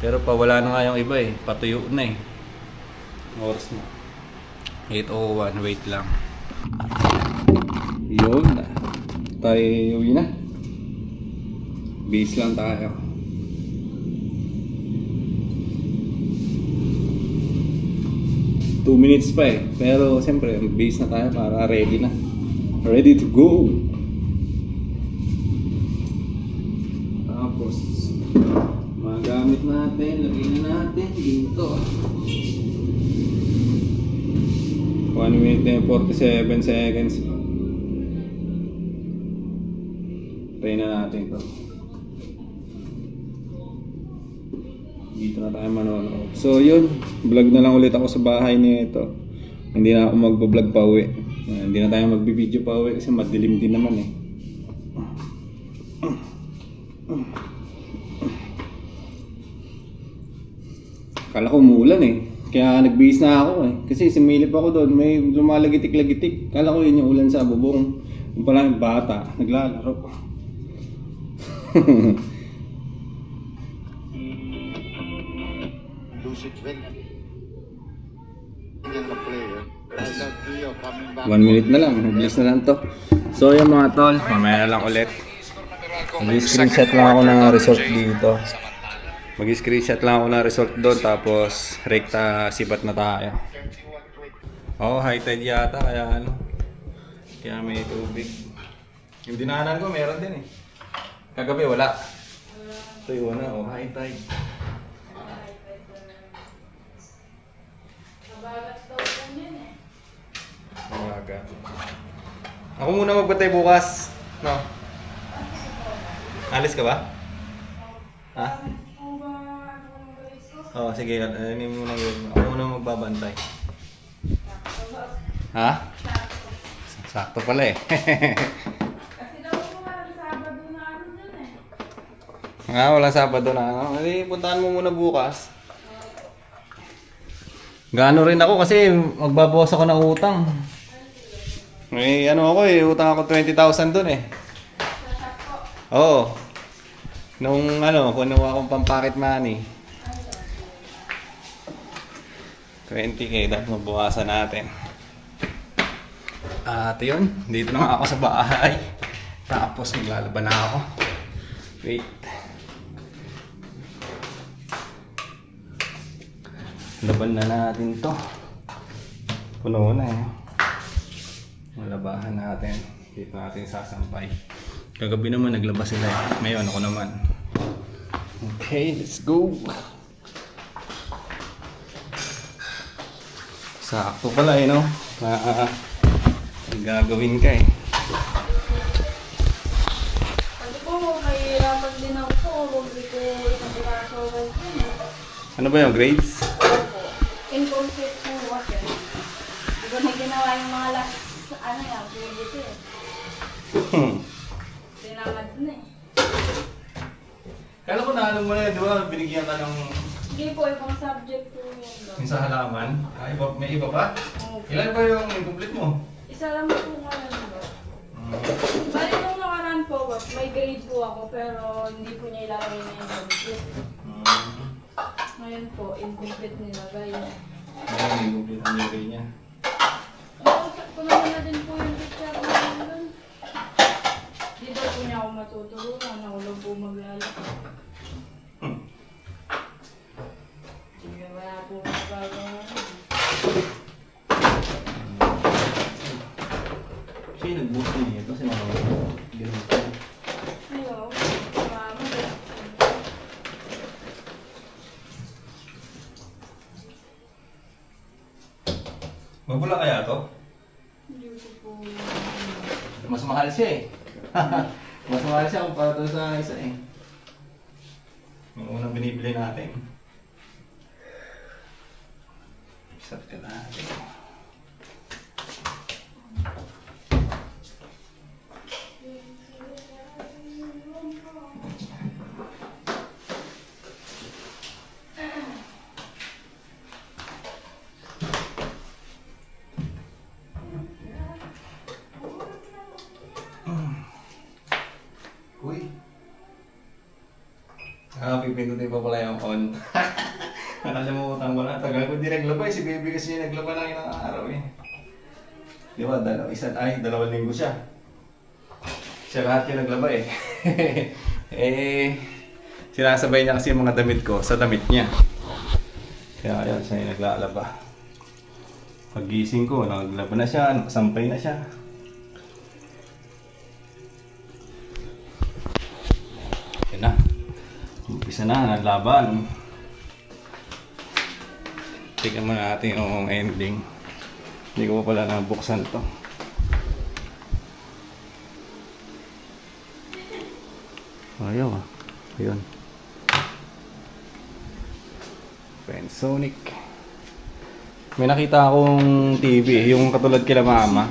Pero pa wala na nga yung iba patuyo na Oras mo. 8:01, wait lang. Yun na. Tayo uwi na. Base lang tayo. Two minutes pa Pero siyempre, base na tayo para ready na. Ready to go. Tapos gamit natin, lagay na natin dito. 1 minute and 47 seconds. Try na natin to. Dito na tayo manonood. So yun, vlog na lang ulit ako sa bahay nito. Hindi na ako magbablog pa uwi. Hindi na tayo magbibideo pa uwi kasi madilim din naman eh. Kala ko umuulan eh. Kaya nagbihis na ako eh. Kasi similip ako doon, may lumalagitik-lagitik. Kala ko yun yung ulan sa bubong. Yung pala yung bata, naglalaro. Lucid win. In the player. Coming back. 1 minute na lang, mabilis na lang to. So yung mga tol, mamaya na lang ulit. Mag-screenshot lang ako ng result dito. Mag-screenshot lang ako ng result doon, tapos rekta sibat na tayo. Oh, high tide yata, kaya ano. Kaya may tubig. Yung dinaanan ko, meron din eh. Kagabi wala. Ito yun na, oh, high tide. Umaga. Ako muna magbantay bukas. No? Alis ka ba? Ha? Oo, sige. Ano muna yun? Ako muna magbabantay. Ha? Sakto pala eh. Kasi daw po walang Sabado na ano dyan eh. Nga, walang Sabado na ano. Hindi, puntahan mo muna bukas. Gaano rin ako kasi magbabawas ako ng utang. May ano ako eh, utang ako 20,000 dun eh. Oo. Nung ano, kunuha akong pang-pocket money. 20k, dapat mabawasan natin. At yun, dito na nga ako sa bahay. Tapos maglalaban na ako. Wait. Laban na natin to. Puno na eh. Malabahan natin. Dito natin sasampay. Kagabi naman naglabas sila eh. Ngayon ako naman. Okay, let's go. Sakto pala eh no. Gagawin ka eh. Kasi po, mahirapan din ako po. Huwag ko isang piraso lang yun. Ano ba yung grades? Incomplete po kasi. Di ba na ginawa yung mga last, ano yan, previous eh. Tinamad na eh. Kala ko na alam mo na yun, di ba? Binigyan ka ng Hindi po, ibang subject po yun. yung sa halaman. May iba pa? Ilan ba yung incomplete mo? Isa lang po ngayon ba? Bali nung nakaraan po, may grade po ako pero hindi po niya ilalagay na incomplete. Ngayon po, incomplete nilagay. Ayun, incomplete ang nilagay niya. Nakausap ko naman na din po yung teacher namin doon. Di daw po niya ako matutulungan. Ako lang po maglalaki. Hindi wala po magagawa. Siya nag-boost niya ito kasi ganun ko. Hello, mama. Mabula kaya to? Hindi ko po. Mas mahal siya eh. Mas mahal siya kumpara doon sa isa eh. Yung unang binibili natin. Isat ka natin. Uy. Pipindutin pa pala yung on. Nakalimutan ko na. Tagal ko di naglaba eh. Si baby kasi naglaba ng ilang araw eh. Di ba? Dalawang linggo siya. Siya lahat yung naglaba eh. Sinasabay niya kasi yung mga damit ko sa damit niya. Kaya ayun, siya yung naglalaba. Pag-gising ko, naglaba na siya, nakasampay na siya. Yun na. Umpisa Umpisa na ng laban. Tignan mo natin yung ending. Hindi ko pa pala nabuksan to. Ayaw ah. Ayun. Pensonic. May nakita akong TV, yung katulad kila mama.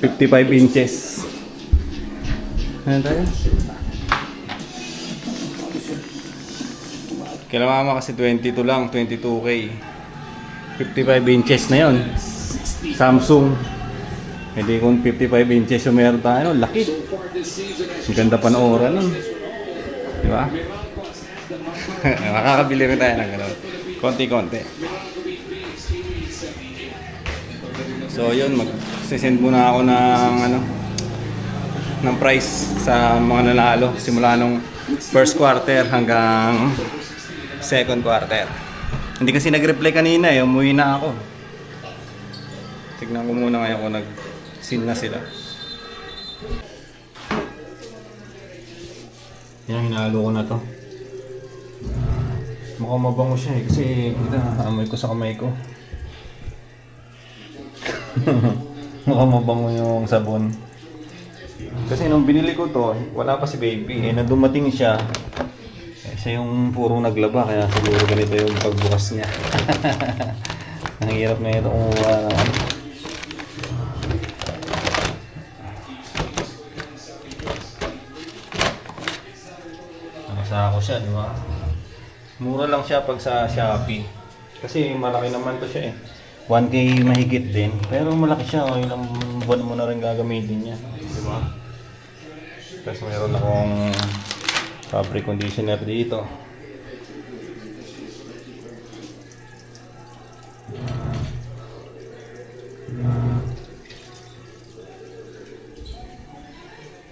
55 inches. Ano tayo? Kila mama kasi 22 lang, 22K. 55 inches na yon. Samsung. Hindi kung 55 inches yung meron tayo, laki. Ang ganda panooran nun. Di ba? Makakabili rin tayo ng gano'n. Konti-konti. So yun, mag-send muna ako ng price sa mga nanalo simula nung first quarter hanggang second quarter. Hindi kasi nag-reply kanina eh, umuwi na ako. Tignan ko muna ngayon kung nag-send na sila. Yan, hinalo ko na to. Mukhang mabango siya eh, kasi ito, amoy ko sa kamay ko. Mukhang mabango yung sabon. Kasi nung binili ko to, wala pa si baby. Eh, nung dumating siya, siya yung purong naglaba, kaya siguro ganito yung pagbukas niya. Ang hirap na ito kumuha ng ano. Nakasako siya, di ba? Mura lang siya pag sa Shopee. Kasi malaki naman to siya eh. 1K mahigit din. Pero malaki siya, oh, ilang buwan mo na rin gagamitin niya. Di ba? Tapos mayroon akong fabric conditioner dito.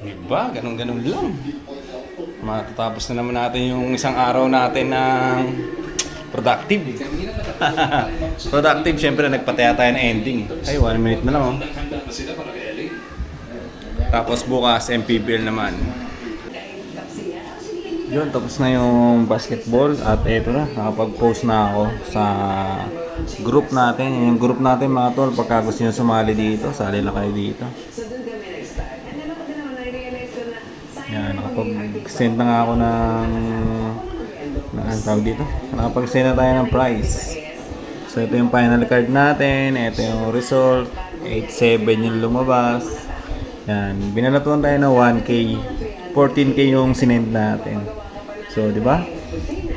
Diba? Ganun-ganun lang. Matatapos na naman natin yung isang araw natin ng productive. Productive, syempre nagpataya tayo ng ending. Ay, 1 minute na lang oh. Tapos bukas, MPBL naman. Yun, tapos na yung basketball at eto na, nakapag-post na ako sa group natin. Yung group natin mga tol, pagka gusto nyo sumali dito, sali lang kayo dito. Yan, nakapag-send na nga ako ng tawag dito. Nakapag-send na tayo ng prize. So ito yung final card natin, ito yung result, 8-7 yung lumabas. Yan, binalatuan tayo ng 1K, 14K yung sinend natin. So, di ba?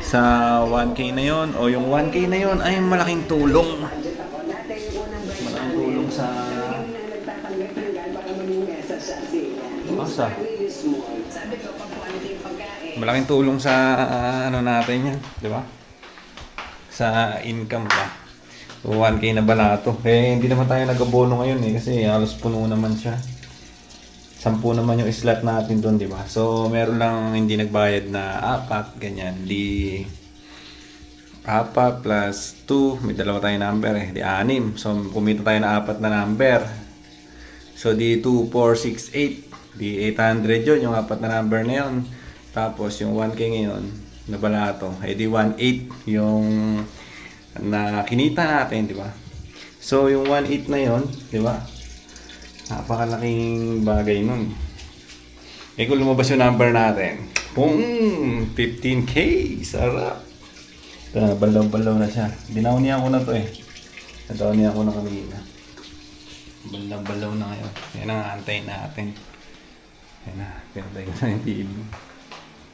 Sa 1K na yon o yung 1K na yon ay malaking tulong. Malaking tulong sa malaking tulong sa ano natin yan, di ba? Sa income ba? 1K na balato. Eh, hindi naman tayo nag-abono ngayon eh, kasi halos puno naman siya. 10 naman yung slot natin doon, di ba? So, meron lang hindi nagbayad na 4, ganyan. Di 4 plus 2, may dalawa tayong number eh, di 6. So, kumita tayo na 4 na number. So, di 2, 4, 6, 8. Di 800 yun, yung 4 na number na yun. Tapos, yung 1K ngayon, na balato, eh di 1.8 yung na kinita natin, di ba? So, yung 1.8 na yun, di ba? Napakalaking bagay nun. Eh kung lumabas yung number natin, boom! 15K! Sarap! Balaw-balaw na siya. Dinawnihan ko na to eh. Nadawnihan ko na kanina. Balaw-balaw na ngayon. Yan ang aantayin natin. Yan na. Pinatay ko na yung TV.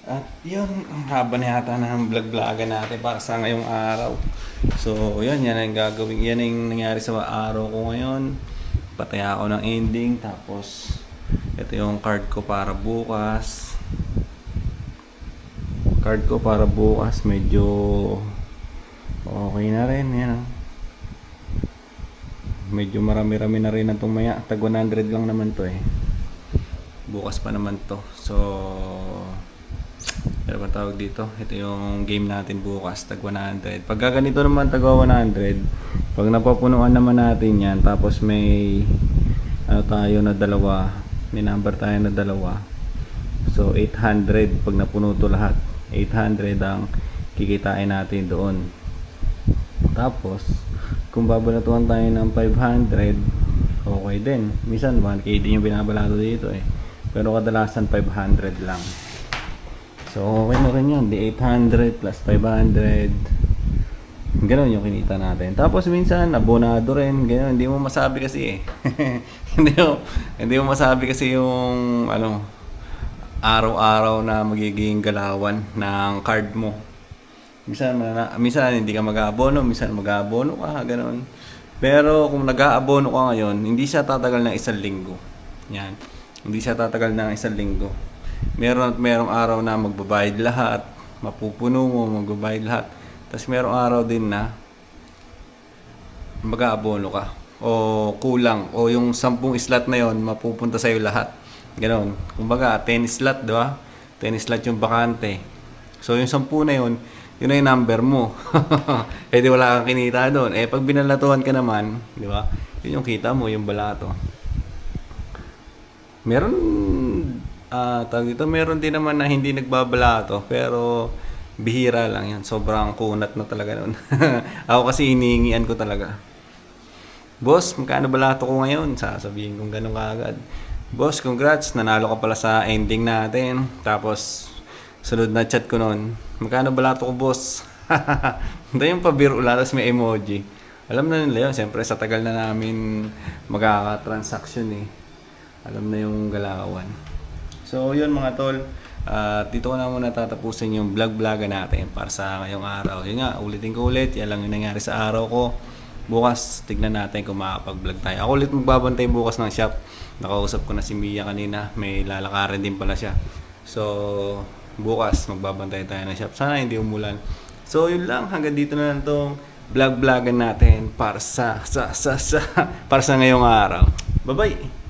At yun, ang haba na yata ng vlog-vlogan natin para sa ngayong araw. So yun, yan ang gagawin. Yan ang nangyari sa araw ko ngayon. Pataya ako ng ending, tapos ito yung card ko para bukas. Card ko para bukas, medyo okay na rin, yan. Medyo marami-rami na rin ang tumaya. Tag 100 lang naman to eh. Bukas pa naman to. So, ano ba tawag dito? Ito yung game natin bukas, tag 100. Pagka ganito naman tag 100, pag napapunuan naman natin yan, tapos may ano tayo na dalawa, may number tayo na dalawa. So 800 pag napuno to lahat. 800 ang kikitain natin doon. Tapos kung babalatuhan tayo ng 500, okay din. Minsan 1K din yung binabalato dito eh, pero kadalasan 500 lang. So okay na rin yun, di 800 plus 500, gano'n yung kinita natin. Tapos minsan abonado rin, gano'n, hindi mo masabi kasi eh. hindi mo masabi kasi yung ano, araw-araw na magiging galawan ng card mo. Minsan hindi ka mag-aabono, minsan mag-aabono ka, gano'n. Pero kung nag-aabono ka ngayon, hindi siya tatagal ng 1 linggo. Yan. Hindi siya tatagal ng 1 linggo. Merong araw na magbabayad lahat, mapupuno mo, magbabayad lahat. Tapos merong araw din na mag-aabono ka o kulang, o yung 10 slot na yon mapupunta sa'yo lahat. Ganon. Kumbaga 10 slot, di ba? 10 slot yung bakante. So yung 10 na yun na yung number mo. Eh di wala kang kinita doon. Eh pag binalatuhan ka naman, di ba? Yun yung kita mo, yung balato. Meron din naman na hindi nagbabalato, pero bihira lang yan. Sobrang kunat na talaga noon. Ako kasi hinihingian ko talaga. Boss, magkano balato ko ngayon? Sasabihin kong ganun kaagad. Boss, congrats, nanalo ka pala sa ending natin. Tapos, sunod na chat ko noon, magkano balato ko, boss? Ito yung pabiro lang, tapos may emoji. Alam na nila yun, siyempre sa tagal na namin magkaka-transaction eh. Alam na yung galawan. So, yun mga tol. Dito ko na muna tatapusin yung vlog-vloga natin para sa ngayong araw. Yun nga, ulitin ko ulit. Yan lang yung nangyari sa araw ko. Bukas, tignan natin kung makapag-vlog tayo. Ako ulit magbabantay bukas ng shop. Nakausap ko na si Mia kanina. May lalakarin din pala siya. So, bukas magbabantay tayo ng shop. Sana hindi umulan. So, yun lang. Hanggang dito na lang tong vlog-vlogan natin para sa ngayong araw. Bye-bye!